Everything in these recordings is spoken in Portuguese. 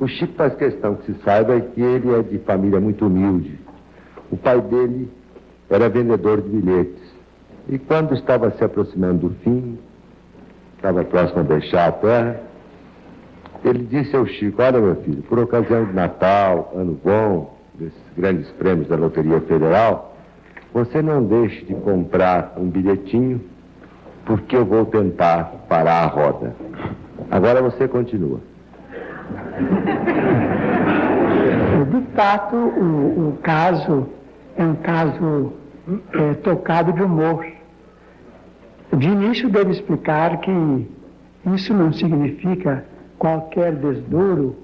O Chico faz questão que se saiba que ele é de família muito humilde. O pai dele era vendedor de bilhetes. E quando estava se aproximando do fim, estava próximo a deixar a terra, ele disse ao Chico: olha, meu filho, por ocasião de Natal, Ano Bom, desses grandes prêmios da Loteria Federal, você não deixe de comprar um bilhetinho, porque eu vou tentar parar a roda. Agora você continua. De fato, o caso é um caso tocado de humor. De início, devo explicar que isso não significa qualquer desdouro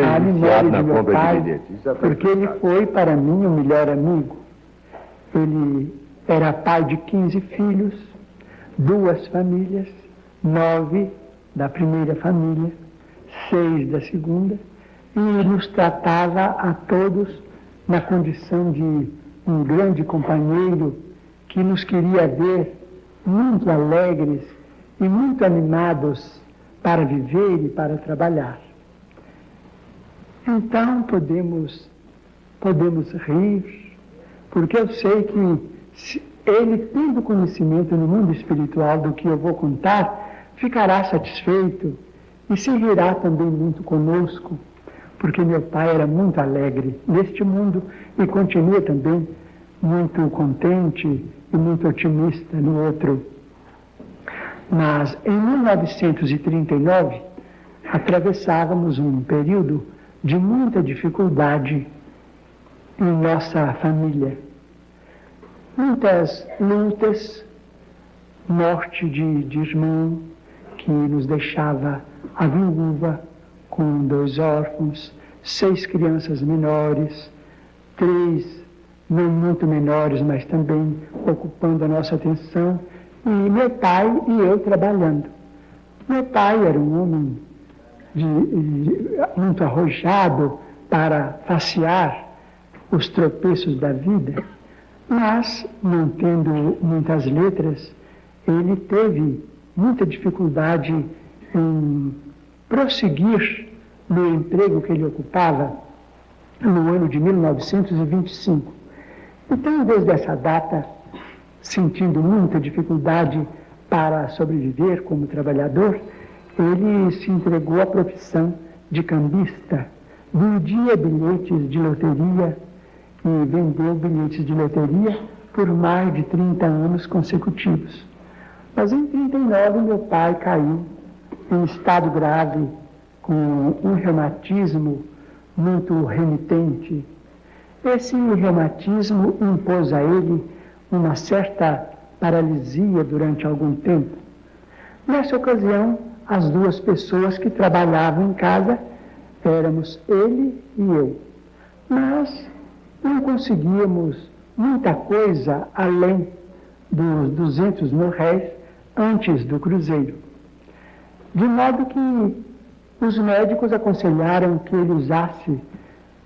à memória de meu pai, porque ele foi, para mim, o melhor amigo. Ele era pai de 15 filhos, 2 famílias, 9 da primeira família, 6 da segunda, e nos tratava a todos na condição de um grande companheiro que nos queria ver muito alegres e muito animados para viver e para trabalhar. Então podemos rir, porque eu sei que ele, tendo conhecimento no mundo espiritual do que eu vou contar, ficará satisfeito e se rirá também muito conosco, porque meu pai era muito alegre neste mundo e continua também muito contente e muito otimista no outro. Mas em 1939 atravessávamos um período de muita dificuldade em nossa família. Muitas lutas, morte de irmão que nos deixava a viúva com 2 órfãos, 6 crianças menores, 3 não muito menores, mas também ocupando a nossa atenção, e meu pai e eu trabalhando. Meu pai era um homem muito arrojado para facear os tropeços da vida, mas, não tendo muitas letras, ele teve muita dificuldade em prosseguir no emprego que ele ocupava no ano de 1925. Então, desde essa data, sentindo muita dificuldade para sobreviver como trabalhador, ele se entregou à profissão de cambista, vendia bilhetes de loteria e vendeu bilhetes de loteria por mais de 30 anos consecutivos. Mas em 39 meu pai caiu em estado grave, com um reumatismo muito remitente. Esse reumatismo impôs a ele uma certa paralisia durante algum tempo. Nessa ocasião, as 2 pessoas que trabalhavam em casa éramos ele e eu. Mas não conseguíamos muita coisa além dos 200 mil réis antes do cruzeiro. De modo que os médicos aconselharam que ele usasse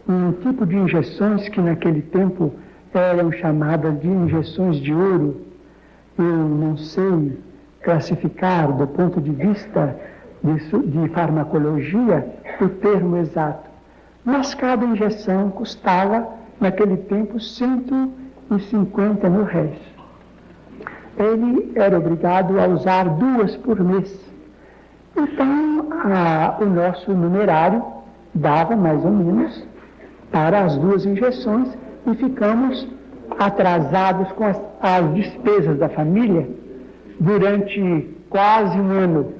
um tipo de injeções que naquele tempo eram chamadas de injeções de ouro. Eu não sei classificar do ponto de vista de farmacologia o termo exato, mas cada injeção custava naquele tempo 150 mil réis. Ele era obrigado a usar 2 por mês. Então, o nosso numerário dava mais ou menos para as 2 injeções e ficamos atrasados com as despesas da família durante quase um ano,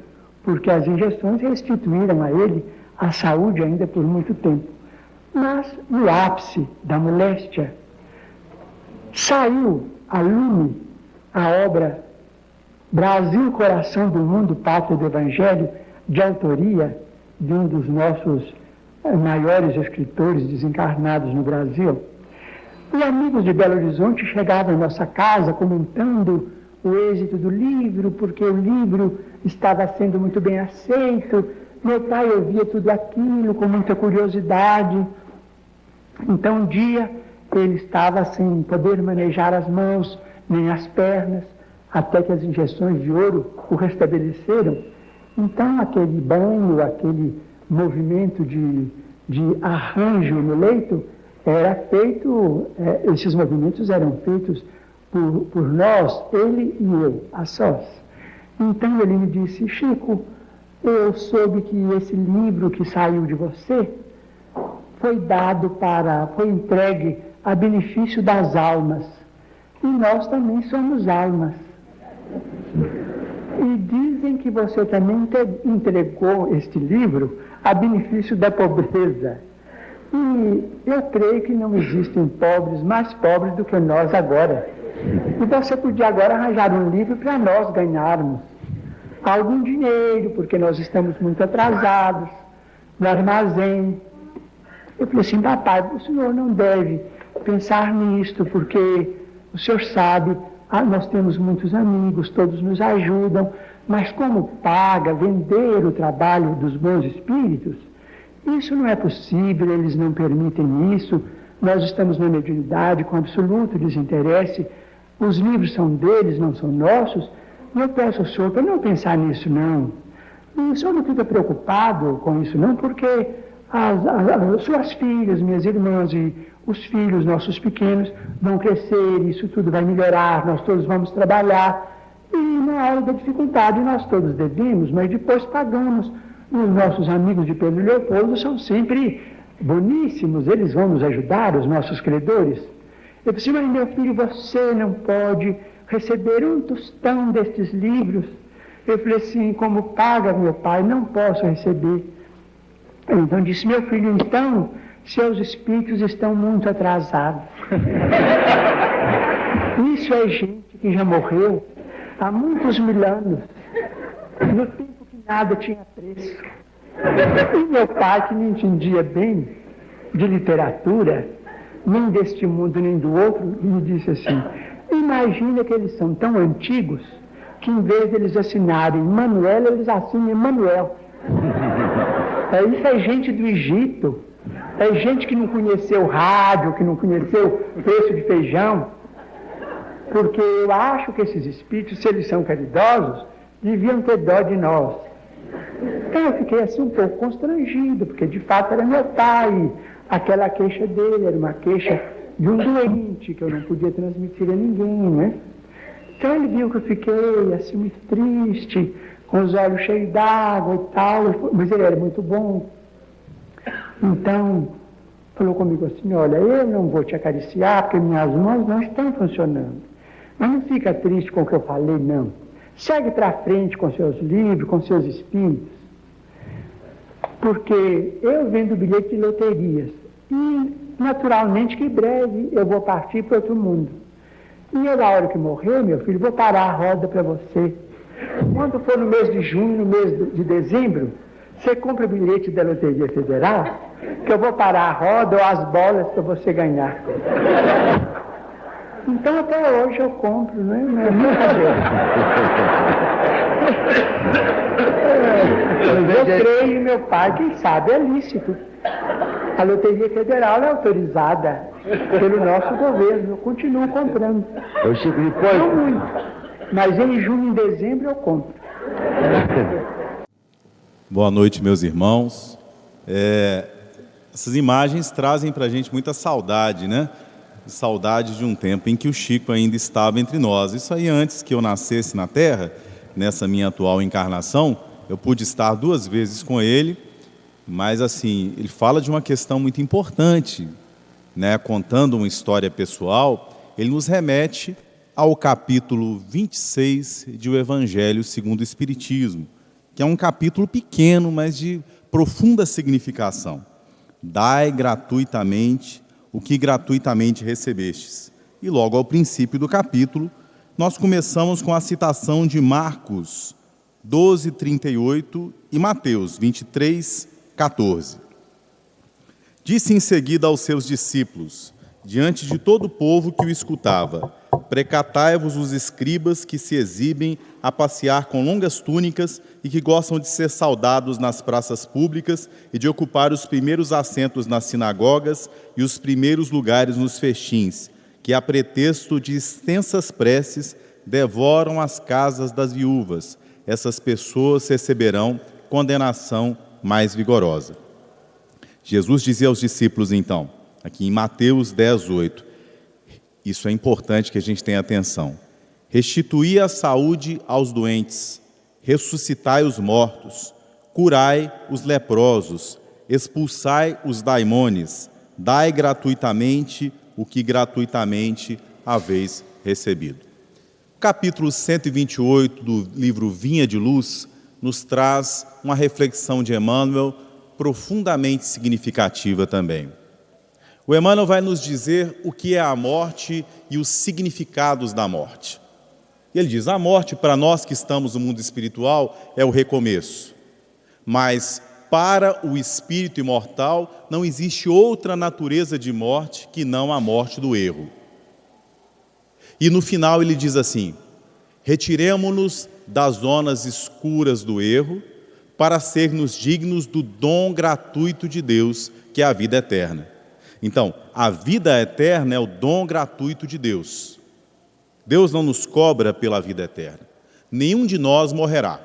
porque as injeções restituíram a ele a saúde ainda por muito tempo. Mas, no ápice da moléstia, saiu a lume a obra Brasil, Coração do Mundo, Pátria do Evangelho, de autoria de um dos nossos maiores escritores desencarnados no Brasil. E amigos de Belo Horizonte chegavam em nossa casa comentando o êxito do livro, porque o livro estava sendo muito bem aceito. Meu pai ouvia tudo aquilo com muita curiosidade. Então, um dia, ele estava sem poder manejar as mãos nem as pernas, até que as injeções de ouro o restabeleceram. Então, aquele banho, aquele movimento de arranjo no leito, era feito, esses movimentos eram feitos por nós, ele e eu, a sós. Então ele me disse: Chico, eu soube que esse livro que saiu de você foi entregue a benefício das almas. E nós também somos almas. E dizem que você também entregou este livro a benefício da pobreza. E eu creio que não existem pobres mais pobres do que nós agora. E você podia agora arranjar um livro para nós ganharmos algum dinheiro, porque nós estamos muito atrasados no armazém. Eu falei assim: papai, o senhor não deve pensar nisto, porque o senhor sabe, nós temos muitos amigos, todos nos ajudam, mas como paga vender o trabalho dos bons espíritos, isso não é possível, eles não permitem isso, nós estamos na mediunidade com absoluto desinteresse, os livros são deles, não são nossos, e eu peço ao senhor para não pensar nisso não. E o senhor não fica preocupado com isso não, porque as suas filhas, minhas irmãs e os filhos nossos pequenos vão crescer, isso tudo vai melhorar, nós todos vamos trabalhar, e na hora da dificuldade nós todos devemos, mas depois pagamos. Os nossos amigos de Pedro Leopoldo são sempre boníssimos, eles vão nos ajudar, os nossos credores. Eu disse: mas meu filho, você não pode receber um tostão destes livros. Eu falei assim: como paga meu pai, não posso receber. Então disse: meu filho, então seus espíritos estão muito atrasados. Isso é gente que já morreu há muitos mil anos, no tempo que nada tinha preço. E meu pai, que não entendia bem de literatura, nem deste mundo nem do outro, me disse assim: imagina que eles são tão antigos que em vez de eles assinarem Manuel, eles assinam Emanuel. Isso é gente do Egito, é gente que não conheceu rádio, que não conheceu preço de feijão, porque eu acho que esses espíritos, se eles são caridosos, deviam ter dó de nós. Então eu fiquei assim um pouco constrangido, porque de fato era meu pai, aquela queixa dele era uma queixa de um doente que eu não podia transmitir a ninguém, né? Então ele viu que eu fiquei assim muito triste, com os olhos cheios d'água e tal, mas ele era muito bom. Então falou comigo assim: olha, eu não vou te acariciar porque minhas mãos não estão funcionando, mas não fica triste com o que eu falei, não. Segue para frente com seus livros, com seus espíritos, porque eu vendo bilhete de loterias e naturalmente que em breve eu vou partir para outro mundo. E eu, na hora que morrer, meu filho, vou parar a roda para você. Quando for no mês de junho, no mês de dezembro, você compra o bilhete da Loteria Federal, que eu vou parar a roda ou as bolas para você ganhar. Então até hoje eu compro, né? Não é brincadeira. Eu creio, meu pai, quem sabe é lícito. A Loteria Federal é autorizada pelo nosso governo, eu continuo comprando. Eu chego depois. Não muito, mas em junho e dezembro eu compro. Boa noite, meus irmãos. Essas imagens trazem para a gente muita saudade, né? Saudade de um tempo em que o Chico ainda estava entre nós. Isso aí antes que eu nascesse na Terra, nessa minha atual encarnação, eu pude estar 2 vezes com ele, mas assim, ele fala de uma questão muito importante, né? Contando uma história pessoal, ele nos remete ao capítulo 26 de O Evangelho segundo o Espiritismo, que é um capítulo pequeno, mas de profunda significação. Dai gratuitamente o que gratuitamente recebestes. E logo ao princípio do capítulo, nós começamos com a citação de Marcos 12:38 e Mateus 23:14. Disse em seguida aos seus discípulos, diante de todo o povo que o escutava: precatai-vos os escribas que se exibem a passear com longas túnicas e que gostam de ser saudados nas praças públicas e de ocupar os primeiros assentos nas sinagogas e os primeiros lugares nos festins, que a pretexto de extensas preces devoram as casas das viúvas. Essas pessoas receberão condenação mais vigorosa. Jesus dizia aos discípulos, então, aqui em Mateus 10:8, isso é importante que a gente tenha atenção: restituí a saúde aos doentes, ressuscitai os mortos, curai os leprosos, expulsai os daimones, dai gratuitamente o que gratuitamente haveis recebido. O capítulo 128 do livro Vinha de Luz nos traz uma reflexão de Emmanuel profundamente significativa também. O Emmanuel vai nos dizer o que é a morte e os significados da morte. Ele diz: a morte, para nós que estamos no mundo espiritual, é o recomeço. Mas para o espírito imortal não existe outra natureza de morte que não a morte do erro. E no final ele diz assim: retiremo-nos das zonas escuras do erro para sermos dignos do dom gratuito de Deus, que é a vida eterna. Então, a vida eterna é o dom gratuito de Deus. Deus não nos cobra pela vida eterna. Nenhum de nós morrerá.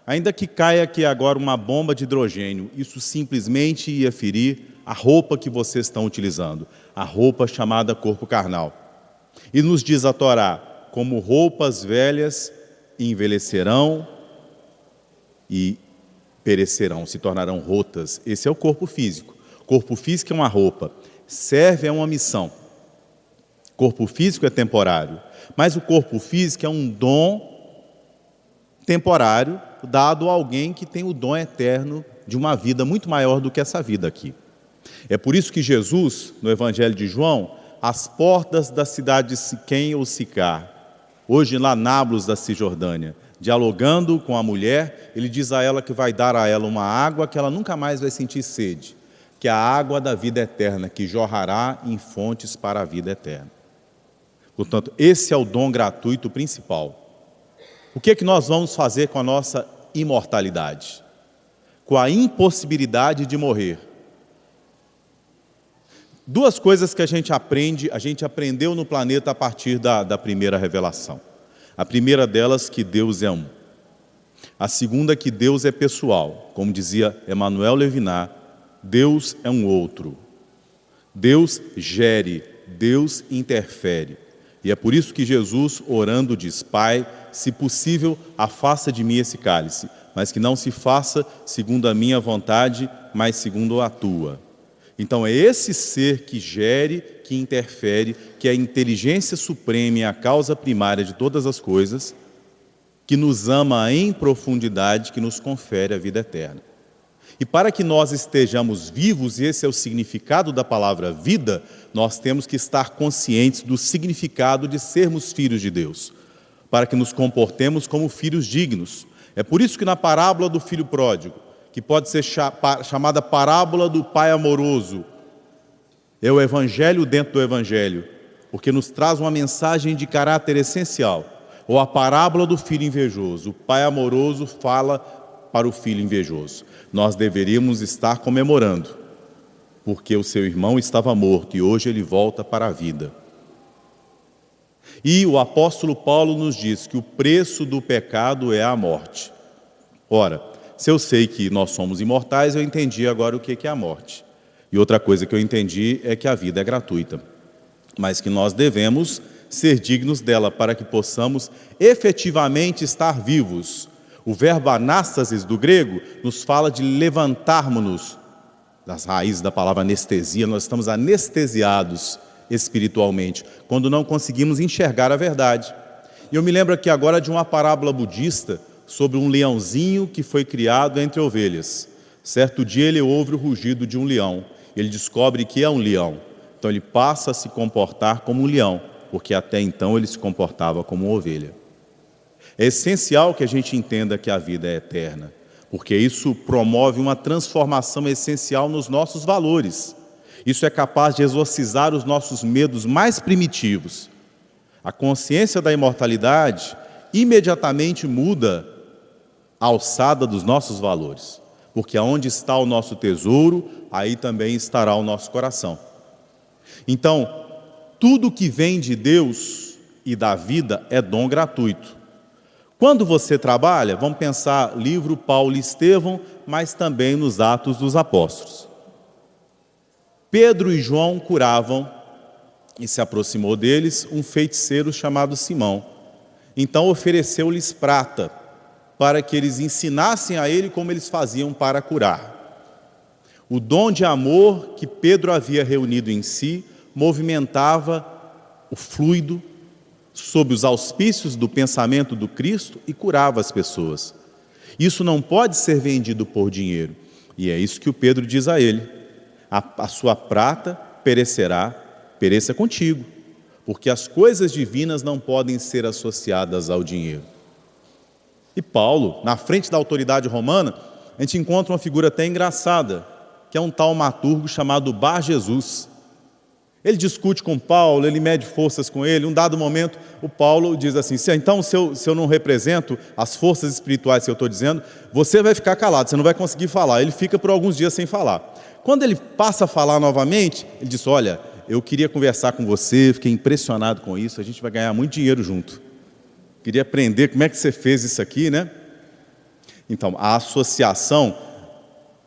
Ainda que caia aqui agora uma bomba de hidrogênio, isso simplesmente ia ferir a roupa que vocês estão utilizando, a roupa chamada corpo carnal. E nos diz a Torá: como roupas velhas envelhecerão e perecerão, se tornarão rotas. Esse é o corpo físico. Corpo físico é uma roupa, serve a uma missão. Corpo físico é temporário, mas o corpo físico é um dom temporário dado a alguém que tem o dom eterno de uma vida muito maior do que essa vida aqui. É por isso que Jesus, no Evangelho de João, às portas da cidade de Siquém ou Sicar, hoje lá Nablus da Cisjordânia, dialogando com a mulher, ele diz a ela que vai dar a ela uma água que ela nunca mais vai sentir sede, que é a água da vida eterna, que jorrará em fontes para a vida eterna. Portanto, esse é o dom gratuito principal. O que é que nós vamos fazer com a nossa imortalidade? Com a impossibilidade de morrer. Duas coisas que a gente aprendeu no planeta a partir da primeira revelação. A primeira delas, que Deus é um. A segunda, que Deus é pessoal. Como dizia Emmanuel Levinas, Deus é um outro. Deus gere, Deus interfere. E é por isso que Jesus, orando, diz: Pai, se possível, afasta de mim esse cálice, mas que não se faça segundo a minha vontade, mas segundo a tua. Então é esse ser que gere, que interfere, que é a inteligência suprema e a causa primária de todas as coisas, que nos ama em profundidade, que nos confere a vida eterna. E para que nós estejamos vivos, e esse é o significado da palavra vida, nós temos que estar conscientes do significado de sermos filhos de Deus, para que nos comportemos como filhos dignos. É por isso que na parábola do filho pródigo, que pode ser chamada parábola do pai amoroso, é o evangelho dentro do evangelho, porque nos traz uma mensagem de caráter essencial. Ou a parábola do filho invejoso, o pai amoroso fala para o filho invejoso: nós deveríamos estar comemorando, porque o seu irmão estava morto e hoje ele volta para a vida. E o apóstolo Paulo nos diz que o preço do pecado é a morte. Ora, se eu sei que nós somos imortais, eu entendi agora o que é a morte. E outra coisa que eu entendi é que a vida é gratuita, mas que nós devemos ser dignos dela para que possamos efetivamente estar vivos. O verbo anástasis do grego nos fala de levantarmos-nos. Das raízes da palavra anestesia, nós estamos anestesiados espiritualmente, quando não conseguimos enxergar a verdade. E eu me lembro aqui agora de uma parábola budista sobre um leãozinho que foi criado entre ovelhas. Certo dia ele ouve o rugido de um leão, ele descobre que é um leão, então ele passa a se comportar como um leão, porque até então ele se comportava como uma ovelha. É essencial que a gente entenda que a vida é eterna, porque isso promove uma transformação essencial nos nossos valores. Isso é capaz de exorcizar os nossos medos mais primitivos. A consciência da imortalidade imediatamente muda a alçada dos nossos valores, porque aonde está o nosso tesouro, aí também estará o nosso coração. Então, tudo que vem de Deus e da vida é dom gratuito. Quando você trabalha, vamos pensar livro Paulo e Estevão, mas também nos Atos dos Apóstolos. Pedro e João curavam, e se aproximou deles um feiticeiro chamado Simão. Então ofereceu-lhes prata, para que eles ensinassem a ele como eles faziam para curar. O dom de amor que Pedro havia reunido em si movimentava o fluido sob os auspícios do pensamento do Cristo e curava as pessoas. Isso não pode ser vendido por dinheiro. E é isso que o Pedro diz a ele: a sua prata pereça contigo, porque as coisas divinas não podem ser associadas ao dinheiro. E Paulo, na frente da autoridade romana, a gente encontra uma figura até engraçada, que é um taumaturgo chamado Bar Jesus. Ele discute com Paulo, ele mede forças com ele. Um dado momento, o Paulo diz assim: então, se eu não represento as forças espirituais que eu estou dizendo, você vai ficar calado, você não vai conseguir falar. Ele fica por alguns dias sem falar. Quando ele passa a falar novamente, ele diz: olha, eu queria conversar com você, fiquei impressionado com isso, a gente vai ganhar muito dinheiro junto. Queria aprender como é que você fez isso aqui, né? Então, a associação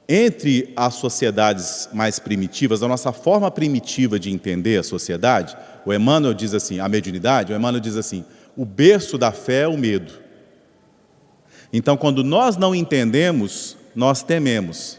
entre as sociedades mais primitivas, a nossa forma primitiva de entender a sociedade, o Emmanuel diz assim, a mediunidade, o Emmanuel diz assim: o berço da fé é o medo. Então, quando nós não entendemos, nós tememos.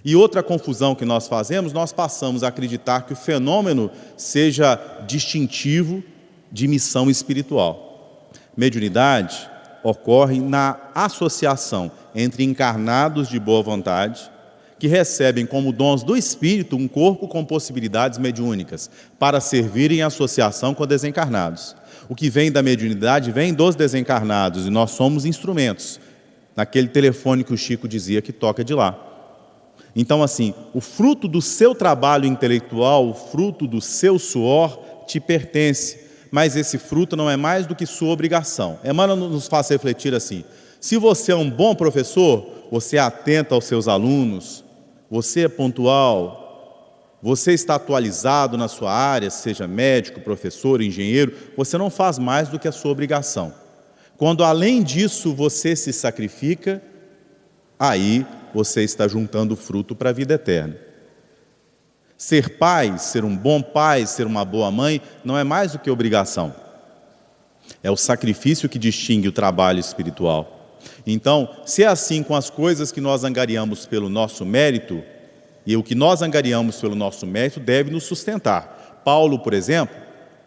E outra confusão que nós fazemos, nós passamos a acreditar que o fenômeno seja distintivo de missão espiritual. Mediunidade ocorre na associação entre encarnados de boa vontade, que recebem como dons do Espírito um corpo com possibilidades mediúnicas, para servirem em associação com desencarnados. O que vem da mediunidade vem dos desencarnados, e nós somos instrumentos. Naquele telefone que o Chico dizia que toca de lá. Então, assim, o fruto do seu trabalho intelectual, o fruto do seu suor, te pertence, mas esse fruto não é mais do que sua obrigação. Emmanuel nos faz refletir assim: se você é um bom professor, você é atento aos seus alunos, você é pontual, você está atualizado na sua área, seja médico, professor, engenheiro, você não faz mais do que a sua obrigação. Quando, além disso, você se sacrifica, aí você está juntando fruto para a vida eterna. Ser pai, ser um bom pai, ser uma boa mãe, não é mais do que obrigação. É o sacrifício que distingue o trabalho espiritual. Então, se é assim com as coisas que nós angariamos pelo nosso mérito, e o que nós angariamos pelo nosso mérito deve nos sustentar. Paulo, por exemplo,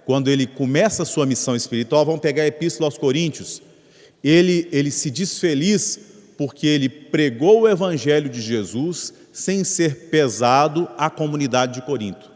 quando ele começa a sua missão espiritual, vamos pegar a Epístola aos Coríntios, ele se diz feliz porque ele pregou o Evangelho de Jesus sem ser pesado à comunidade de Corinto.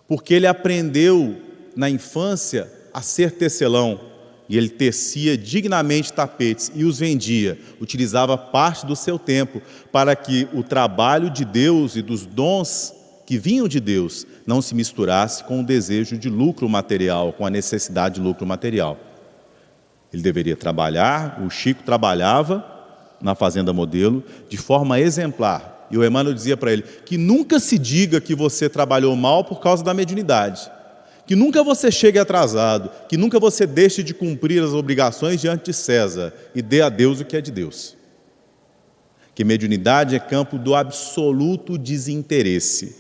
Porque ele aprendeu na infância a ser tecelão, e ele tecia dignamente tapetes e os vendia, utilizava parte do seu tempo para que o trabalho de Deus e dos dons que vinham de Deus não se misturasse com o desejo de lucro material, com a necessidade de lucro material. Ele deveria trabalhar, o Chico trabalhava na Fazenda Modelo de forma exemplar, e o Emmanuel dizia para ele que nunca se diga que você trabalhou mal por causa da mediunidade, que nunca você chegue atrasado, que nunca você deixe de cumprir as obrigações diante de César e dê a Deus o que é de Deus. Que mediunidade é campo do absoluto desinteresse.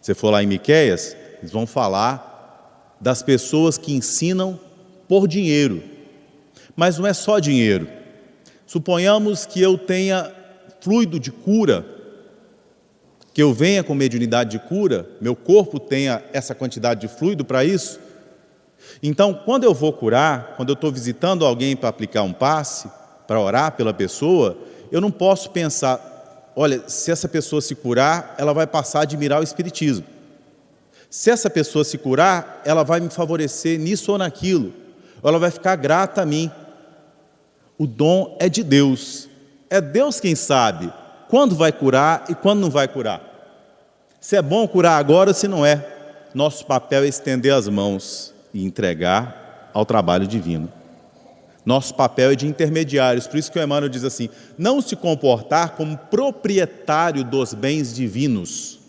Se for lá em Miqueias, eles vão falar das pessoas que ensinam por dinheiro. Mas não é só dinheiro. Suponhamos que eu tenha fluido de cura, que eu venha com mediunidade de cura, meu corpo tenha essa quantidade de fluido para isso. Então, quando eu vou curar, quando eu estou visitando alguém para aplicar um passe, para orar pela pessoa, eu não posso pensar, olha, se essa pessoa se curar, ela vai passar a admirar o Espiritismo. Se essa pessoa se curar, ela vai me favorecer nisso ou naquilo, ou ela vai ficar grata a mim. O dom é de Deus. É Deus quem sabe quando vai curar e quando não vai curar. Se é bom curar agora ou se não é. Nosso papel é estender as mãos e entregar ao trabalho divino. Nosso papel é de intermediários. Por isso que o Emmanuel diz assim: não se comportar como proprietário dos bens divinos,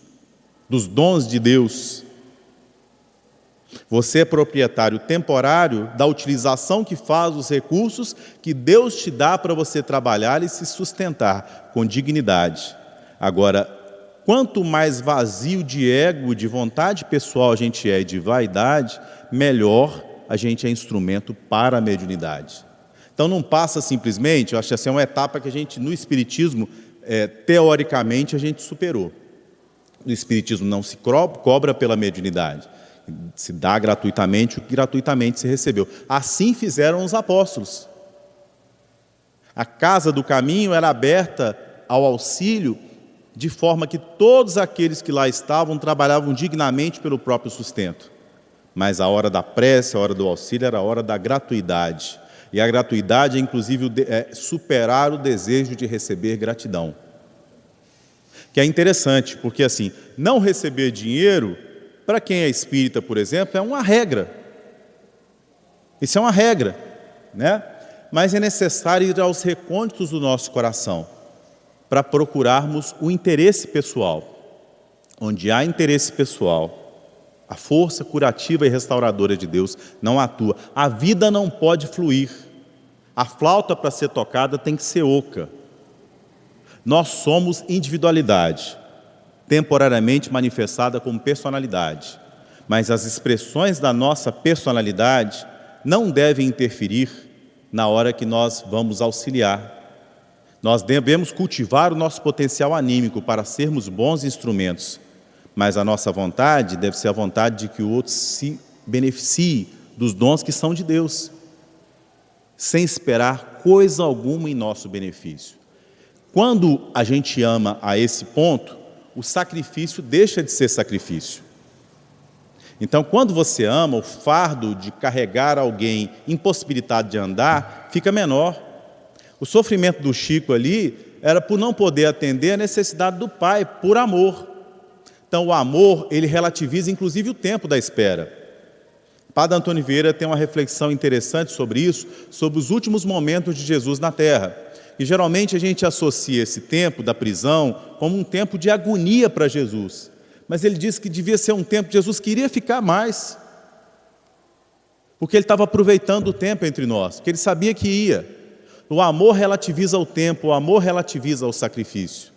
dos dons de Deus. Você é proprietário temporário da utilização que faz dos recursos que Deus te dá para você trabalhar e se sustentar com dignidade. Agora, quanto mais vazio de ego, de vontade pessoal a gente é e de vaidade, melhor a gente é instrumento para a mediunidade. Então não passa simplesmente, eu acho que essa é uma etapa que a gente, no Espiritismo, teoricamente, a gente superou. No Espiritismo não se cobra pela mediunidade. Se dá gratuitamente o que gratuitamente se recebeu. Assim fizeram os apóstolos. A casa do caminho era aberta ao auxílio, de forma que todos aqueles que lá estavam trabalhavam dignamente pelo próprio sustento. Mas a hora da prece, a hora do auxílio, era a hora da gratuidade. E a gratuidade é, inclusive, superar o desejo de receber gratidão. Que é interessante, porque assim, não receber dinheiro, para quem é espírita, por exemplo, é uma regra. Isso é uma regra, né? Mas é necessário ir aos recônditos do nosso coração, para procurarmos o interesse pessoal. Onde há interesse pessoal, a força curativa e restauradora de Deus não atua. A vida não pode fluir. A flauta, para ser tocada, tem que ser oca. Nós somos individualidade, temporariamente manifestada como personalidade. Mas as expressões da nossa personalidade não devem interferir na hora que nós vamos auxiliar. Nós devemos cultivar o nosso potencial anímico para sermos bons instrumentos. Mas a nossa vontade deve ser a vontade de que o outro se beneficie dos dons que são de Deus, sem esperar coisa alguma em nosso benefício. Quando a gente ama a esse ponto, o sacrifício deixa de ser sacrifício. Então, quando você ama, o fardo de carregar alguém impossibilitado de andar fica menor. O sofrimento do Chico ali era por não poder atender a necessidade do pai, por amor. Então, o amor, ele relativiza inclusive o tempo da espera. Padre Antônio Vieira tem uma reflexão interessante sobre isso, sobre os últimos momentos de Jesus na Terra. E geralmente a gente associa esse tempo da prisão como um tempo de agonia para Jesus. Mas ele disse que devia ser um tempo que Jesus queria ficar mais, porque ele estava aproveitando o tempo entre nós, porque ele sabia que ia. O amor relativiza o tempo, o amor relativiza o sacrifício.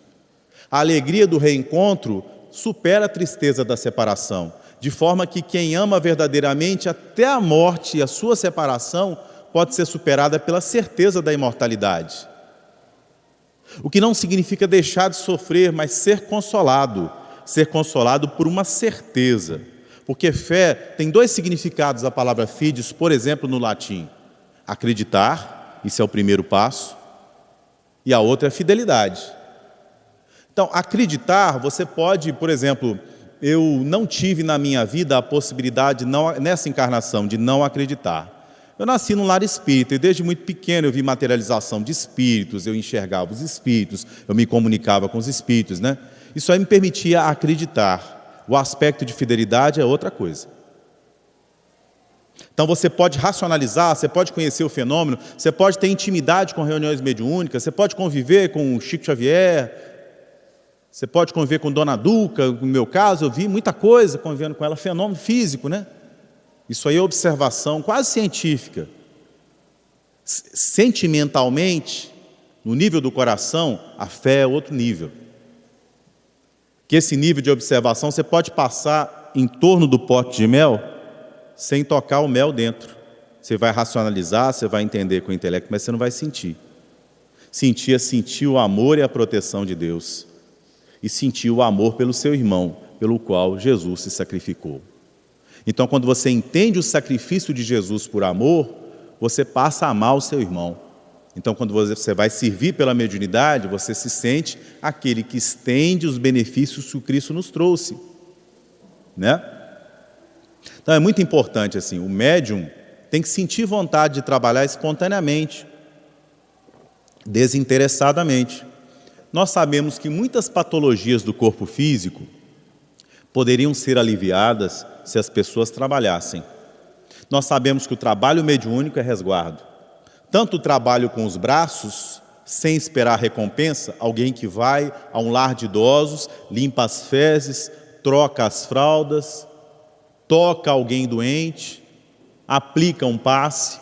A alegria do reencontro supera a tristeza da separação, de forma que quem ama verdadeiramente, até a morte e a sua separação, pode ser superada pela certeza da imortalidade. O que não significa deixar de sofrer, mas ser consolado por uma certeza. Porque fé tem dois significados da palavra fides, por exemplo, no latim. Acreditar, isso é o primeiro passo, e a outra é fidelidade. Então, acreditar, você pode, por exemplo, eu não tive na minha vida a possibilidade, nessa encarnação, de não acreditar. Eu nasci num lar espírita e desde muito pequeno eu vi materialização de espíritos, eu enxergava os espíritos, eu me comunicava com os espíritos, né? Isso aí me permitia acreditar. O aspecto de fidelidade é outra coisa. Então você pode racionalizar, você pode conhecer o fenômeno, você pode ter intimidade com reuniões mediúnicas, você pode conviver com o Chico Xavier, você pode conviver com Dona Duca. No meu caso, eu vi muita coisa convivendo com ela, fenômeno físico, né? Isso aí é observação quase científica. Sentimentalmente, no nível do coração, a fé é outro nível. Que esse nível de observação você pode passar em torno do pote de mel sem tocar o mel dentro. Você vai racionalizar, você vai entender com o intelecto, mas você não vai sentir. Sentir é sentir o amor e a proteção de Deus. E sentir o amor pelo seu irmão, pelo qual Jesus se sacrificou. Então, quando você entende o sacrifício de Jesus por amor, você passa a amar o seu irmão. Então, quando você vai servir pela mediunidade, você se sente aquele que estende os benefícios que o Cristo nos trouxe, né? Então, é muito importante, assim, o médium tem que sentir vontade de trabalhar espontaneamente, desinteressadamente. Nós sabemos que muitas patologias do corpo físico poderiam ser aliviadas se as pessoas trabalhassem. Nós sabemos que o trabalho mediúnico é resguardo. Tanto o trabalho com os braços, sem esperar recompensa, alguém que vai a um lar de idosos, limpa as fezes, troca as fraldas, toca alguém doente, aplica um passe,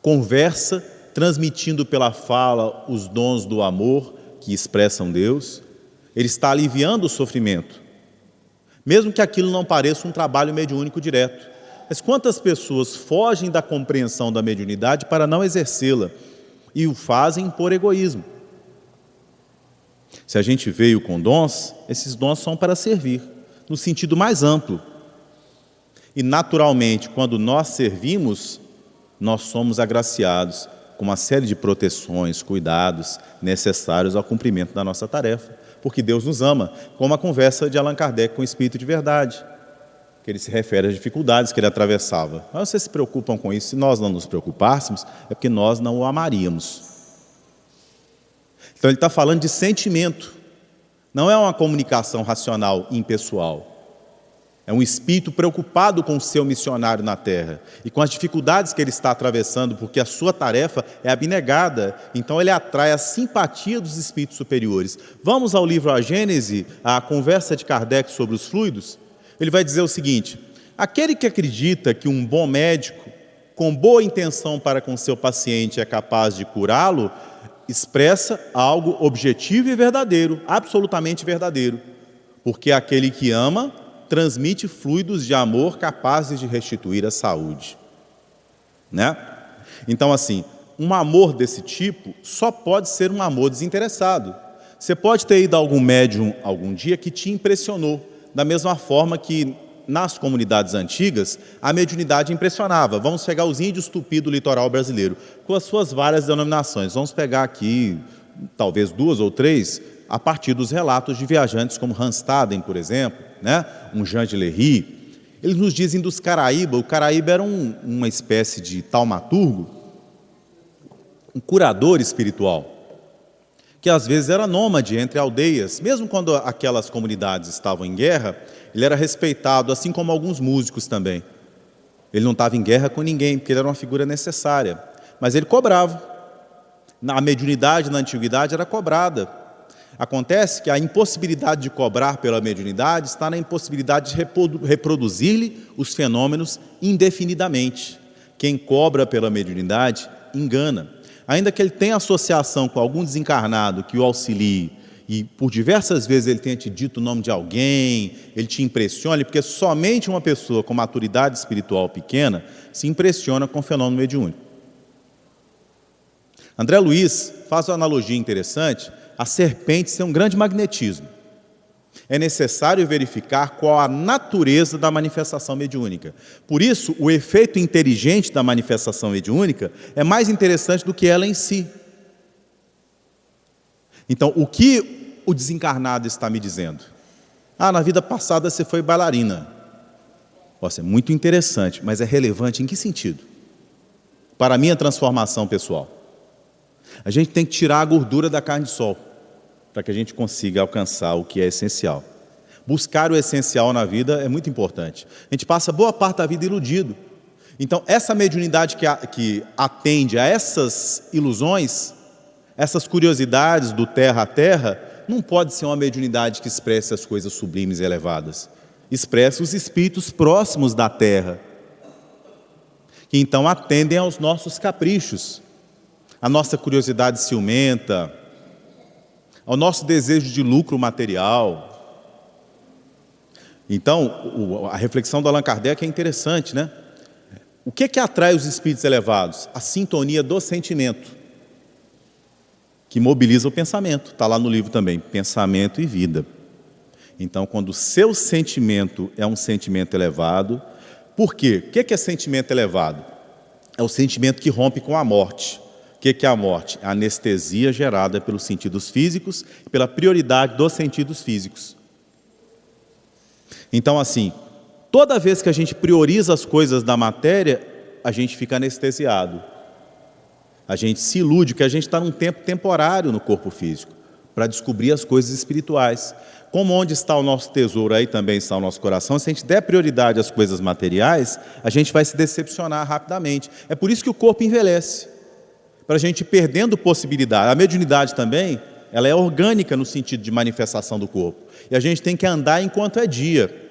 conversa, transmitindo pela fala os dons do amor que expressam Deus. Ele está aliviando o sofrimento, mesmo que aquilo não pareça um trabalho mediúnico direto. Mas quantas pessoas fogem da compreensão da mediunidade para não exercê-la e o fazem por egoísmo? Se a gente veio com dons, esses dons são para servir, no sentido mais amplo. E naturalmente, quando nós servimos, nós somos agraciados com uma série de proteções, cuidados necessários ao cumprimento da nossa tarefa, porque Deus nos ama, como a conversa de Allan Kardec com o Espírito de Verdade, que ele se refere às dificuldades que ele atravessava. Mas vocês se preocupam com isso? Se nós não nos preocupássemos, é porque nós não o amaríamos. Então ele está falando de sentimento, não é uma comunicação racional impessoal. É um espírito preocupado com o seu missionário na terra e com as dificuldades que ele está atravessando, porque a sua tarefa é abnegada. Então ele atrai a simpatia dos espíritos superiores. Vamos ao livro A Gênese, a conversa de Kardec sobre os fluidos. Ele vai dizer o seguinte: aquele que acredita que um bom médico, com boa intenção para com seu paciente, é capaz de curá-lo, expressa algo objetivo e verdadeiro, absolutamente verdadeiro, porque aquele que ama transmite fluidos de amor capazes de restituir a saúde, né? Então, assim, um amor desse tipo só pode ser um amor desinteressado. Você pode ter ido a algum médium algum dia que te impressionou, da mesma forma que nas comunidades antigas a mediunidade impressionava. Vamos pegar os índios tupi do litoral brasileiro, com as suas várias denominações. Vamos pegar aqui, talvez 2 ou 3, a partir dos relatos de viajantes como Hanstaden, por exemplo, né? Um Jean de Lery. Eles nos dizem dos Caraíba. O Caraíba era uma espécie de taumaturgo, um curador espiritual, que às vezes era nômade entre aldeias. Mesmo quando aquelas comunidades estavam em guerra, ele era respeitado, assim como alguns músicos também. Ele não estava em guerra com ninguém, porque ele era uma figura necessária, mas ele cobrava. A mediunidade na antiguidade era cobrada. Acontece que a impossibilidade de cobrar pela mediunidade está na impossibilidade de reproduzir-lhe os fenômenos indefinidamente. Quem cobra pela mediunidade engana. Ainda que ele tenha associação com algum desencarnado que o auxilie, e por diversas vezes ele tenha te dito o nome de alguém, ele te impressione, porque somente uma pessoa com maturidade espiritual pequena se impressiona com o fenômeno mediúnico. André Luiz faz uma analogia interessante. As serpentes têm um grande magnetismo. É necessário verificar qual a natureza da manifestação mediúnica. Por isso, o efeito inteligente da manifestação mediúnica é mais interessante do que ela em si. Então, o que o desencarnado está me dizendo? Na vida passada você foi bailarina. Nossa, é muito interessante, mas é relevante em que sentido? Para a minha transformação pessoal. A gente tem que tirar a gordura da carne de sol, para que a gente consiga alcançar o que é essencial. Buscar o essencial na vida é muito importante. A gente passa boa parte da vida iludido. Então, essa mediunidade que atende a essas ilusões, essas curiosidades do terra a terra, não pode ser uma mediunidade que expresse as coisas sublimes e elevadas. Expressa os espíritos próximos da terra, que então atendem aos nossos caprichos, à nossa curiosidade ciumenta, ao nosso desejo de lucro material. Então, a reflexão do Allan Kardec é interessante, né? O que atrai os espíritos elevados? A sintonia do sentimento, que mobiliza o pensamento. Está lá no livro também, Pensamento e Vida. Então, quando o seu sentimento é um sentimento elevado, por quê? O que é sentimento elevado? É o sentimento que rompe com a morte. O que é a morte? A anestesia gerada pelos sentidos físicos, pela prioridade dos sentidos físicos. Então, assim, toda vez que a gente prioriza as coisas da matéria, a gente fica anestesiado. A gente se ilude que a gente está num tempo temporário no corpo físico, para descobrir as coisas espirituais. Como onde está o nosso tesouro, aí também está o nosso coração. Se a gente der prioridade às coisas materiais, a gente vai se decepcionar rapidamente. É por isso que o corpo envelhece, para a gente ir perdendo possibilidade. A mediunidade também, ela é orgânica no sentido de manifestação do corpo. E a gente tem que andar enquanto é dia.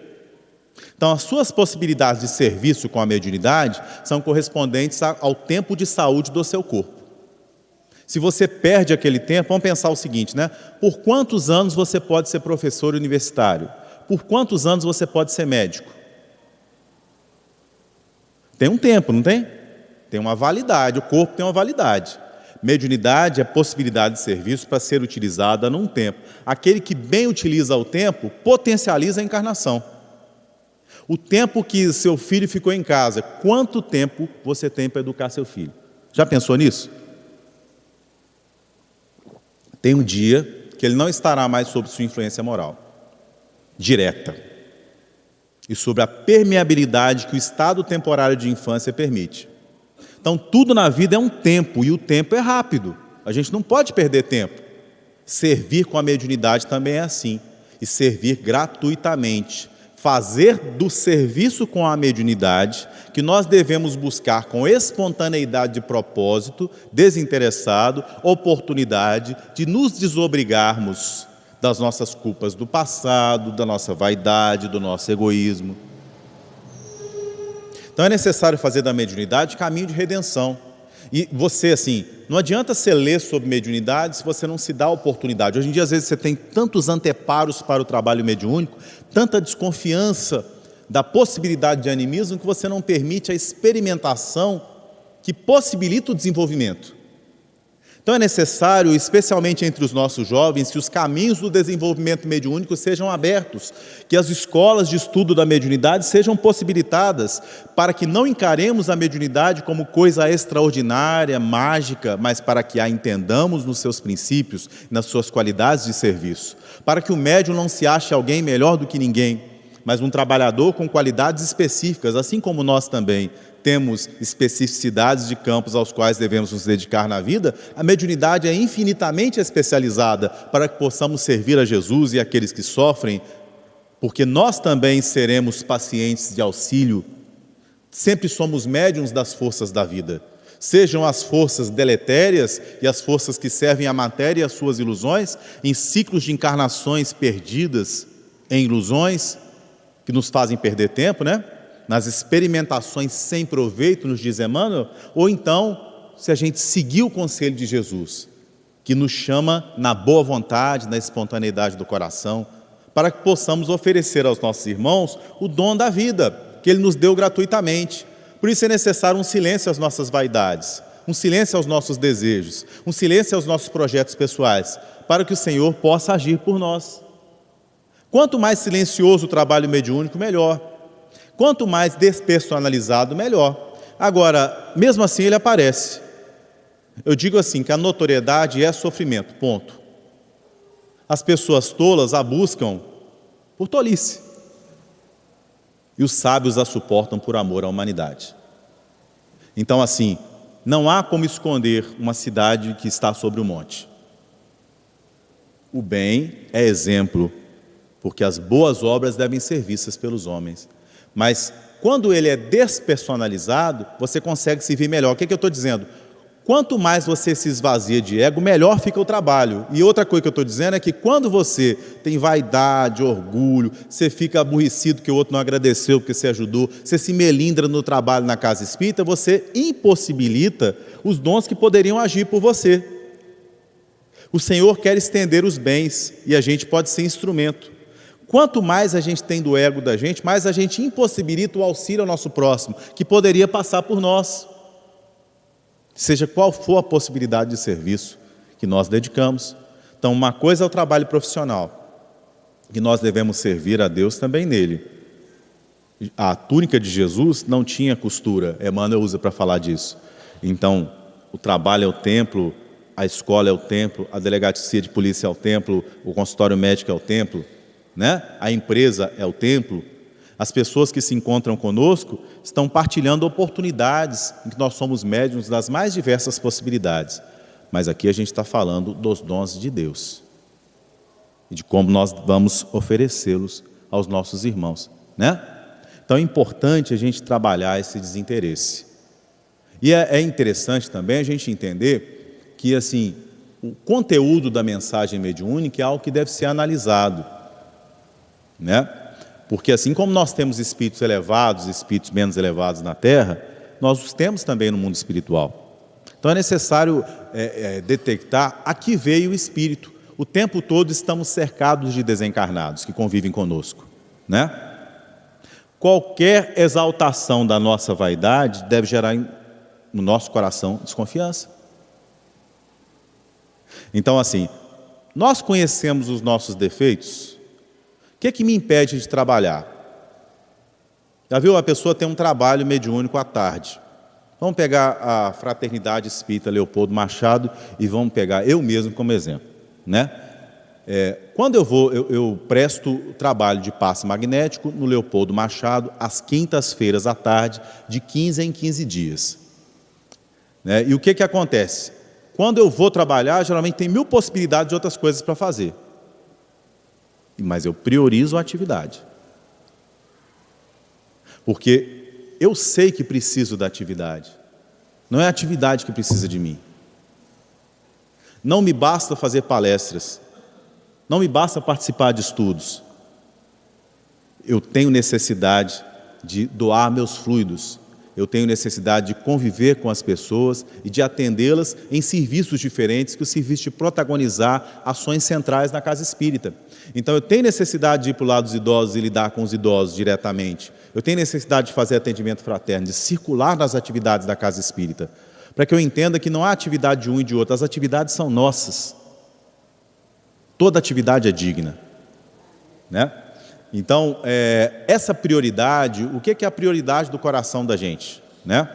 Então, as suas possibilidades de serviço com a mediunidade são correspondentes ao tempo de saúde do seu corpo. Se você perde aquele tempo, vamos pensar o seguinte, né? Por quantos anos você pode ser professor universitário? Por quantos anos você pode ser médico? Tem um tempo, não tem? Tem uma validade, o corpo tem uma validade. Mediunidade é possibilidade de serviço para ser utilizada num tempo. Aquele que bem utiliza o tempo, potencializa a encarnação. O tempo que seu filho ficou em casa, quanto tempo você tem para educar seu filho? Já pensou nisso? Tem um dia que ele não estará mais sob sua influência moral, direta, e sobre a permeabilidade que o estado temporário de infância permite. Então, tudo na vida é um tempo, e o tempo é rápido. A gente não pode perder tempo. Servir com a mediunidade também é assim, e servir gratuitamente. Fazer do serviço com a mediunidade, que nós devemos buscar com espontaneidade de propósito, desinteressado, oportunidade de nos desobrigarmos das nossas culpas do passado, da nossa vaidade, do nosso egoísmo. Então é necessário fazer da mediunidade caminho de redenção. E você, assim, não adianta você ler sobre mediunidade se você não se dá a oportunidade. Hoje em dia, às vezes, você tem tantos anteparos para o trabalho mediúnico, tanta desconfiança da possibilidade de animismo, que você não permite a experimentação que possibilita o desenvolvimento. Então é necessário, especialmente entre os nossos jovens, que os caminhos do desenvolvimento mediúnico sejam abertos, que as escolas de estudo da mediunidade sejam possibilitadas, para que não encaremos a mediunidade como coisa extraordinária, mágica, mas para que a entendamos nos seus princípios, nas suas qualidades de serviço, para que o médium não se ache alguém melhor do que ninguém, mas um trabalhador com qualidades específicas, assim como nós também temos especificidades de campos aos quais devemos nos dedicar na vida. A mediunidade é infinitamente especializada para que possamos servir a Jesus e aqueles que sofrem, porque nós também seremos pacientes de auxílio. Sempre somos médiuns das forças da vida, sejam as forças deletérias e as forças que servem à matéria e às suas ilusões, em ciclos de encarnações perdidas em ilusões, que nos fazem perder tempo, né? Nas experimentações sem proveito, nos diz Emmanuel, ou então, se a gente seguir o conselho de Jesus, que nos chama na boa vontade, na espontaneidade do coração, para que possamos oferecer aos nossos irmãos o dom da vida, que Ele nos deu gratuitamente. Por isso é necessário um silêncio às nossas vaidades, um silêncio aos nossos desejos, um silêncio aos nossos projetos pessoais, para que o Senhor possa agir por nós. Quanto mais silencioso o trabalho mediúnico, melhor. Quanto mais despersonalizado, melhor. Agora, mesmo assim ele aparece. Eu digo assim, que a notoriedade é sofrimento, ponto. As pessoas tolas a buscam por tolice. E os sábios a suportam por amor à humanidade. Então, assim, não há como esconder uma cidade que está sobre o monte. O bem é exemplo, porque as boas obras devem ser vistas pelos homens. Mas quando ele é despersonalizado, você consegue se ver melhor. O que eu estou dizendo? Quanto mais você se esvazia de ego, melhor fica o trabalho. E outra coisa que eu estou dizendo é que quando você tem vaidade, orgulho, você fica aborrecido que o outro não agradeceu porque você ajudou, você se melindra no trabalho na casa espírita, você impossibilita os dons que poderiam agir por você. O Senhor quer estender os bens e a gente pode ser instrumento. Quanto mais a gente tem do ego da gente, mais a gente impossibilita o auxílio ao nosso próximo, que poderia passar por nós. Seja qual for a possibilidade de serviço que nós dedicamos. Então, uma coisa é o trabalho profissional, que nós devemos servir a Deus também nele. A túnica de Jesus não tinha costura, Emmanuel usa para falar disso. Então, o trabalho é o templo, a escola é o templo, a delegacia de polícia é o templo, o consultório médico é o templo, né? A empresa é o templo. As pessoas que se encontram conosco estão partilhando oportunidades em que nós somos médiuns das mais diversas possibilidades. Mas aqui a gente está falando dos dons de Deus e de como nós vamos oferecê-los aos nossos irmãos, né? Então é importante a gente trabalhar esse desinteresse. E é interessante também a gente entender que, assim, o conteúdo da mensagem mediúnica é algo que deve ser analisado, né? Porque assim como nós temos espíritos elevados e espíritos menos elevados na Terra, nós os temos também no mundo espiritual. Então é necessário detectar a que veio o espírito. O tempo todo estamos cercados de desencarnados que convivem conosco, né? Qualquer exaltação da nossa vaidade deve gerar no nosso coração desconfiança. Então, assim, nós conhecemos os nossos defeitos. O que é que me impede de trabalhar? Já viu, a pessoa tem um trabalho mediúnico à tarde. Vamos pegar a Fraternidade Espírita Leopoldo Machado e vamos pegar eu mesmo como exemplo, né? Quando eu presto trabalho de passe magnético no Leopoldo Machado, às quintas-feiras à tarde, de 15 em 15 dias. Né? E o que acontece? Quando eu vou trabalhar, geralmente tem 1000 possibilidades de outras coisas para fazer. Mas eu priorizo a atividade. Porque eu sei que preciso da atividade. Não é a atividade que precisa de mim. Não me basta fazer palestras. Não me basta participar de estudos. Eu tenho necessidade de doar meus fluidos. Eu tenho necessidade de conviver com as pessoas e de atendê-las em serviços diferentes, que o serviço de protagonizar ações centrais na casa espírita. Então eu tenho necessidade de ir para o lado dos idosos e lidar com os idosos diretamente. Eu tenho necessidade de fazer atendimento fraterno, de circular nas atividades da casa espírita, para que eu entenda que não há atividade de um e de outro, as atividades são nossas. Toda atividade é digna, né? Então, essa prioridade, o que é a prioridade do coração da gente, né?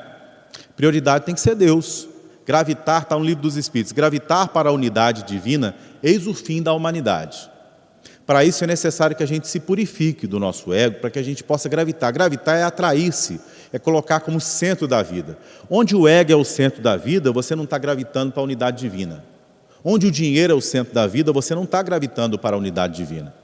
Prioridade tem que ser Deus. Gravitar, está no Livro dos Espíritos, gravitar para a unidade divina, eis o fim da humanidade. Para isso é necessário que a gente se purifique do nosso ego, para que a gente possa gravitar. Gravitar é atrair-se, é colocar como centro da vida. Onde o ego é o centro da vida, você não está gravitando para a unidade divina. Onde o dinheiro é o centro da vida, você não está gravitando para a unidade divina.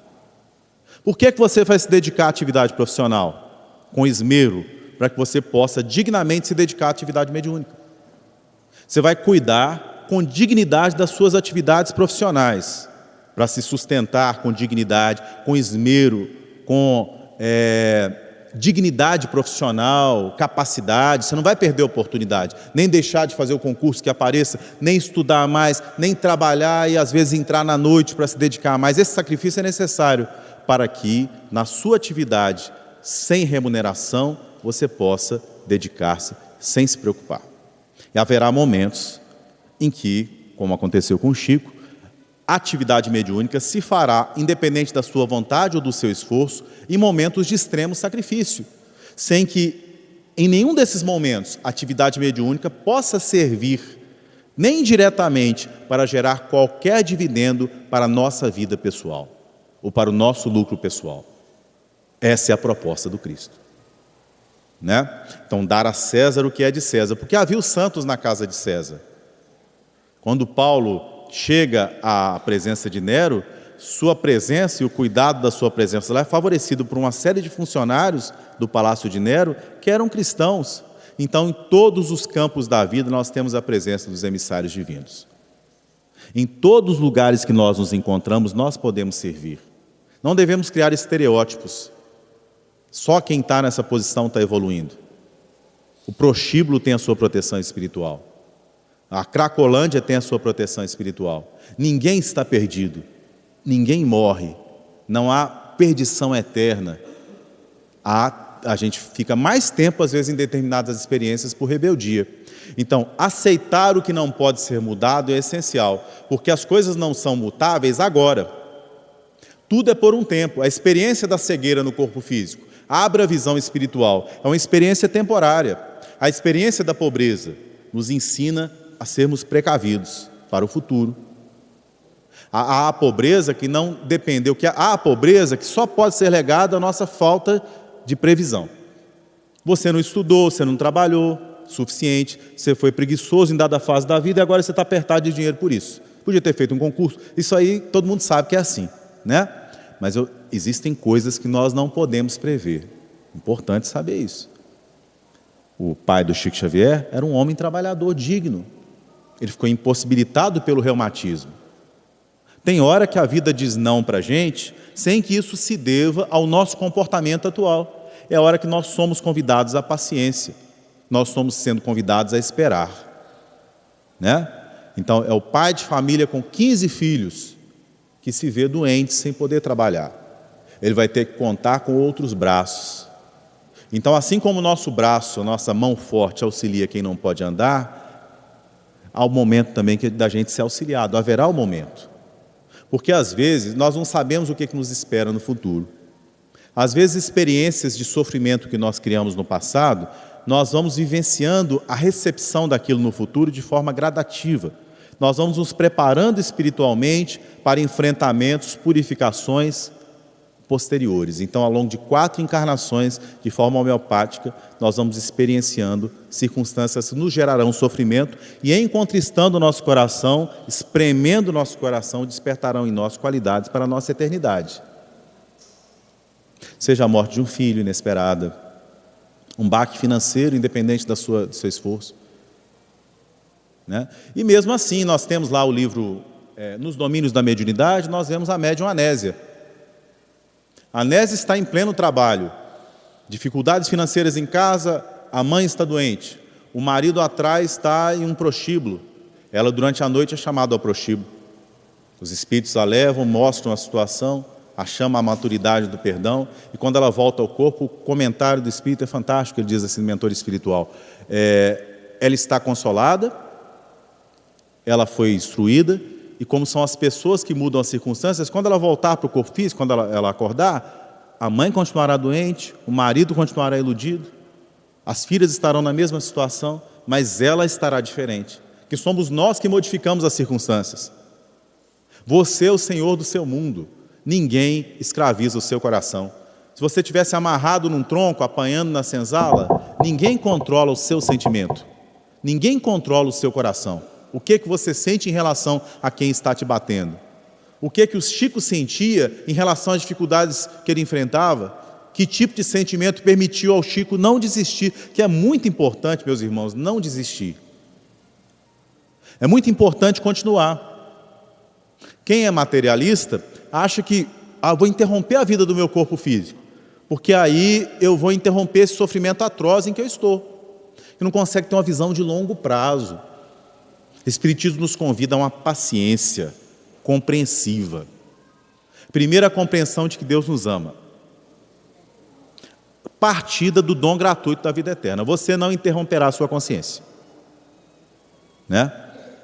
Por que você vai se dedicar à atividade profissional? Com esmero, para que você possa dignamente se dedicar à atividade mediúnica. Você vai cuidar com dignidade das suas atividades profissionais, para se sustentar com dignidade, com esmero, com dignidade profissional, capacidade. Você não vai perder a oportunidade, nem deixar de fazer o concurso que apareça, nem estudar mais, nem trabalhar e às vezes entrar na noite para se dedicar mais. Esse sacrifício é necessário para que na sua atividade, sem remuneração, você possa dedicar-se sem se preocupar. E haverá momentos em que, como aconteceu com o Chico, a atividade mediúnica se fará, independente da sua vontade ou do seu esforço, em momentos de extremo sacrifício, sem que, em nenhum desses momentos, a atividade mediúnica possa servir, nem indiretamente, para gerar qualquer dividendo para a nossa vida pessoal, ou para o nosso lucro pessoal. Essa é a proposta do Cristo. Né? Então, dar a César o que é de César, porque havia os santos na casa de César. Quando Paulo chega à presença de Nero, sua presença e o cuidado da sua presença lá é favorecido por uma série de funcionários do palácio de Nero que eram cristãos. Então, em todos os campos da vida, nós temos a presença dos emissários divinos. Em todos os lugares que nós nos encontramos, nós podemos servir. Não devemos criar estereótipos. Só quem está nessa posição está evoluindo. O prostíbulo tem a sua proteção espiritual. A Cracolândia tem a sua proteção espiritual. Ninguém está perdido. Ninguém morre. Não há perdição eterna. A gente fica mais tempo, às vezes, em determinadas experiências por rebeldia. Então, aceitar o que não pode ser mudado é essencial, porque as coisas não são mutáveis agora. Tudo é por um tempo. A experiência da cegueira no corpo físico abre a visão espiritual. É uma experiência temporária. A experiência da pobreza nos ensina a sermos precavidos para o futuro. Há a pobreza que não dependeu, há a pobreza que só pode ser legada à nossa falta de previsão. Você não estudou, você não trabalhou o suficiente, você foi preguiçoso em dada fase da vida e agora você está apertado de dinheiro por isso. Podia ter feito um concurso. Isso aí todo mundo sabe que é assim, né? Mas existem coisas que nós não podemos prever. Importante saber isso. O pai do Chico Xavier era um homem trabalhador digno. Ele ficou impossibilitado pelo reumatismo. Tem hora que a vida diz não para a gente, sem que isso se deva ao nosso comportamento atual. É a hora que nós somos convidados à paciência. Nós estamos sendo convidados a esperar, né? Então, é o pai de família com 15 filhos que se vê doente sem poder trabalhar. Ele vai ter que contar com outros braços. Então, assim como o nosso braço, a nossa mão forte auxilia quem não pode andar, há o momento também da gente ser auxiliado. Haverá o momento. Porque, às vezes, nós não sabemos o que nos espera no futuro. Às vezes, experiências de sofrimento que nós criamos no passado, nós vamos vivenciando a recepção daquilo no futuro de forma gradativa. Nós vamos nos preparando espiritualmente para enfrentamentos, purificações posteriores. Então, ao longo de 4 encarnações, de forma homeopática, nós vamos experienciando circunstâncias que nos gerarão sofrimento e, em contristando o nosso coração, espremendo o nosso coração, despertarão em nós qualidades para a nossa eternidade. Seja a morte de um filho inesperada, um baque financeiro independente do seu esforço, né? E mesmo assim, nós temos lá o livro, Nos Domínios da Mediunidade, nós vemos a médium Anésia. A Anésia está em pleno trabalho, dificuldades financeiras em casa, a mãe está doente, o marido atrás está em um prostíbulo, ela durante a noite é chamada ao prostíbulo. Os espíritos a levam, mostram a situação, a chama à maturidade do perdão, e quando ela volta ao corpo, o comentário do espírito é fantástico, ele diz assim, mentor espiritual, ela está consolada, ela foi instruída, e como são as pessoas que mudam as circunstâncias, quando ela voltar para o corpo físico, quando ela acordar, a mãe continuará doente, o marido continuará iludido, as filhas estarão na mesma situação, mas ela estará diferente, que somos nós que modificamos as circunstâncias. Você é o senhor do seu mundo, ninguém escraviza o seu coração. Se você estivesse amarrado num tronco, apanhando na senzala, ninguém controla o seu sentimento, ninguém controla o seu coração. O que você sente em relação a quem está te batendo? O que o Chico sentia em relação às dificuldades que ele enfrentava? Que tipo de sentimento permitiu ao Chico não desistir? Que é muito importante, meus irmãos, não desistir. É muito importante continuar. Quem é materialista acha que vou interromper a vida do meu corpo físico, porque aí eu vou interromper esse sofrimento atroz em que eu estou. Que não consegue ter uma visão de longo prazo. O Espiritismo nos convida a uma paciência compreensiva. Primeira, a compreensão de que Deus nos ama. Partida do dom gratuito da vida eterna. Você não interromperá a sua consciência, né?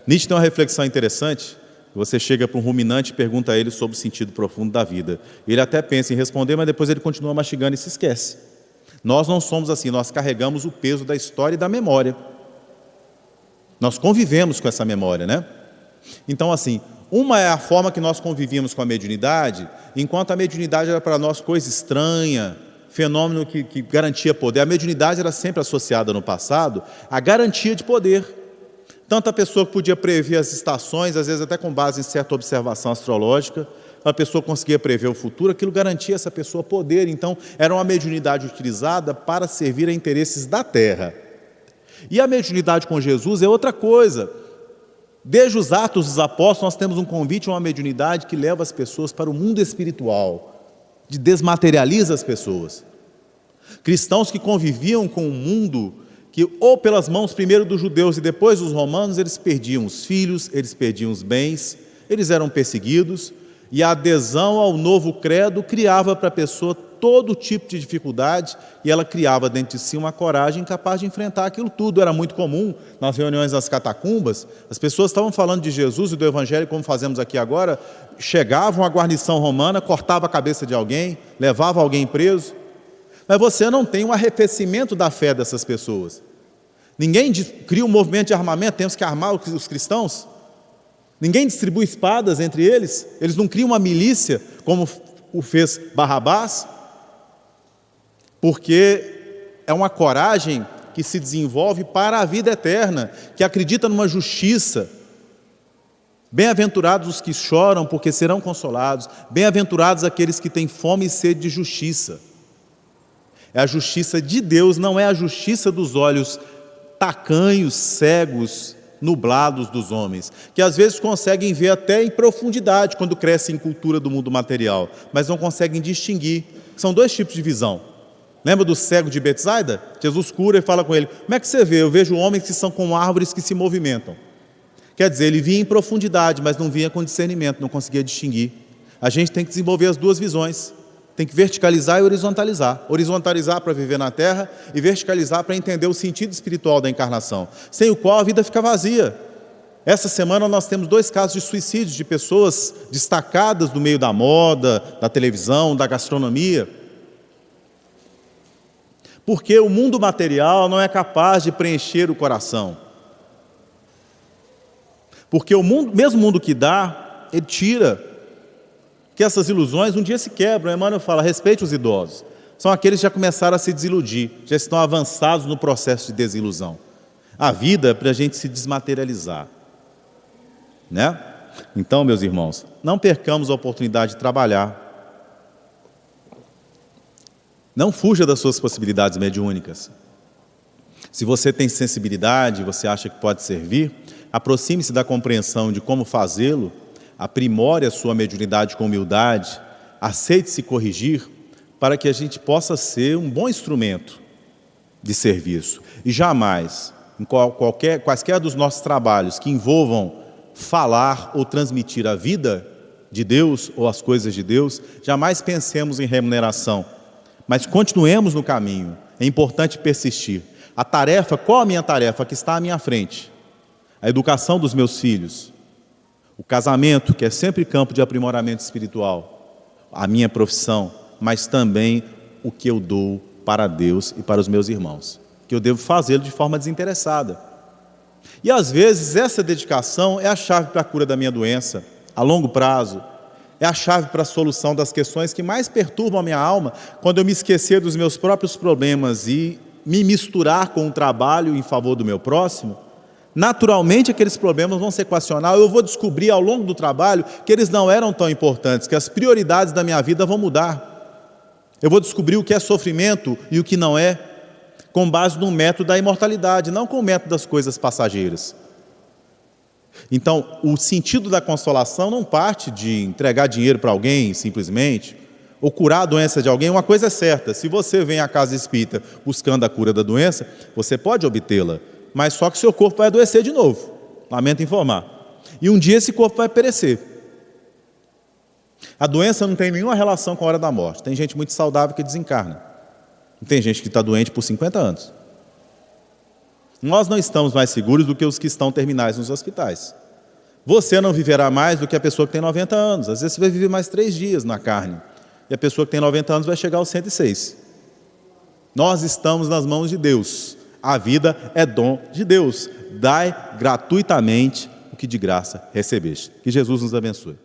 Nietzsche tem uma reflexão interessante. Você chega para um ruminante e pergunta a ele sobre o sentido profundo da vida. Ele até pensa em responder, mas depois ele continua mastigando e se esquece. Nós não somos assim, nós carregamos o peso da história e da memória. Nós convivemos com essa memória, né? Então, assim, uma é a forma que nós convivíamos com a mediunidade, enquanto a mediunidade era para nós coisa estranha, fenômeno que garantia poder. A mediunidade era sempre associada no passado à garantia de poder. Tanto a pessoa que podia prever as estações, às vezes até com base em certa observação astrológica, a pessoa conseguia prever o futuro, aquilo garantia a essa pessoa poder. Então, era uma mediunidade utilizada para servir a interesses da terra. E a mediunidade com Jesus é outra coisa. Desde os Atos dos Apóstolos, nós temos um convite a uma mediunidade que leva as pessoas para o mundo espiritual, que desmaterializa as pessoas. Cristãos que conviviam com o mundo, que ou pelas mãos primeiro dos judeus e depois dos romanos, eles perdiam os filhos, eles perdiam os bens, eles eram perseguidos, e a adesão ao novo credo criava para a pessoa todo tipo de dificuldade, e ela criava dentro de si uma coragem capaz de enfrentar aquilo tudo. Era muito comum, nas reuniões das catacumbas, as pessoas estavam falando de Jesus e do Evangelho, como fazemos aqui agora, chegavam a guarnição romana, cortava a cabeça de alguém, levava alguém preso, mas você não tem um arrefecimento da fé dessas pessoas. Ninguém cria um movimento de armamento, temos que armar os cristãos. Ninguém distribui espadas entre eles, eles não criam uma milícia, como o fez Barrabás, porque é uma coragem que se desenvolve para a vida eterna, que acredita numa justiça. Bem-aventurados os que choram, porque serão consolados. Bem-aventurados aqueles que têm fome e sede de justiça. É a justiça de Deus, não é a justiça dos olhos tacanhos, cegos nublados dos homens, que às vezes conseguem ver até em profundidade quando crescem em cultura do mundo material, mas não conseguem distinguir. São dois tipos de visão. Lembra do cego de Betsaida? Jesus cura e fala com ele: como é que você vê? Eu vejo homens que são como árvores que se movimentam. Quer dizer, ele via em profundidade, mas não via com discernimento, não conseguia distinguir. A gente tem que desenvolver as duas visões. Tem que verticalizar e horizontalizar. Horizontalizar para viver na terra e verticalizar para entender o sentido espiritual da encarnação, sem o qual a vida fica vazia. Essa semana nós temos 2 casos de suicídios de pessoas destacadas no meio da moda, da televisão, da gastronomia. Porque o mundo material não é capaz de preencher o coração. Porque o mundo, mesmo mundo que dá, ele tira. Que essas ilusões um dia se quebram. Emmanuel fala: respeite os idosos. São aqueles que já começaram a se desiludir, já estão avançados no processo de desilusão. A vida é para a gente se desmaterializar, né? Então, meus irmãos, não percamos a oportunidade de trabalhar. Não fuja das suas possibilidades mediúnicas. Se você tem sensibilidade, você acha que pode servir, aproxime-se da compreensão de como fazê-lo, aprimore a sua mediunidade com humildade, aceite se corrigir, para que a gente possa ser um bom instrumento de serviço. E jamais, em quaisquer dos nossos trabalhos que envolvam falar ou transmitir a vida de Deus ou as coisas de Deus, jamais pensemos em remuneração, mas continuemos no caminho. É importante persistir. A tarefa, qual a minha tarefa? Que está à minha frente. A educação dos meus filhos, o casamento, que é sempre campo de aprimoramento espiritual, a minha profissão, mas também o que eu dou para Deus e para os meus irmãos, que eu devo fazê-lo de forma desinteressada. E às vezes essa dedicação é a chave para a cura da minha doença, a longo prazo, é a chave para a solução das questões que mais perturbam a minha alma, quando eu me esquecer dos meus próprios problemas e me misturar com o trabalho em favor do meu próximo. Naturalmente aqueles problemas vão se equacionar. Eu vou descobrir ao longo do trabalho que eles não eram tão importantes, que as prioridades da minha vida vão mudar. Eu vou descobrir o que é sofrimento e o que não é, com base no método da imortalidade, não com o método das coisas passageiras. Então, o sentido da consolação não parte de entregar dinheiro para alguém, simplesmente, ou curar a doença de alguém. Uma coisa é certa: se você vem à casa espírita buscando a cura da doença, você pode obtê-la, mas só que seu corpo vai adoecer de novo, lamento informar. E um dia esse corpo vai perecer. A doença não tem nenhuma relação com a hora da morte. Tem gente muito saudável que desencarna. Tem gente que está doente por 50 anos. Nós não estamos mais seguros do que os que estão terminais nos hospitais. Você não viverá mais do que a pessoa que tem 90 anos. Às vezes você vai viver mais 3 dias na carne. E a pessoa que tem 90 anos vai chegar aos 106. Nós estamos nas mãos de Deus. A vida é dom de Deus. Dai gratuitamente o que de graça recebeste. Que Jesus nos abençoe.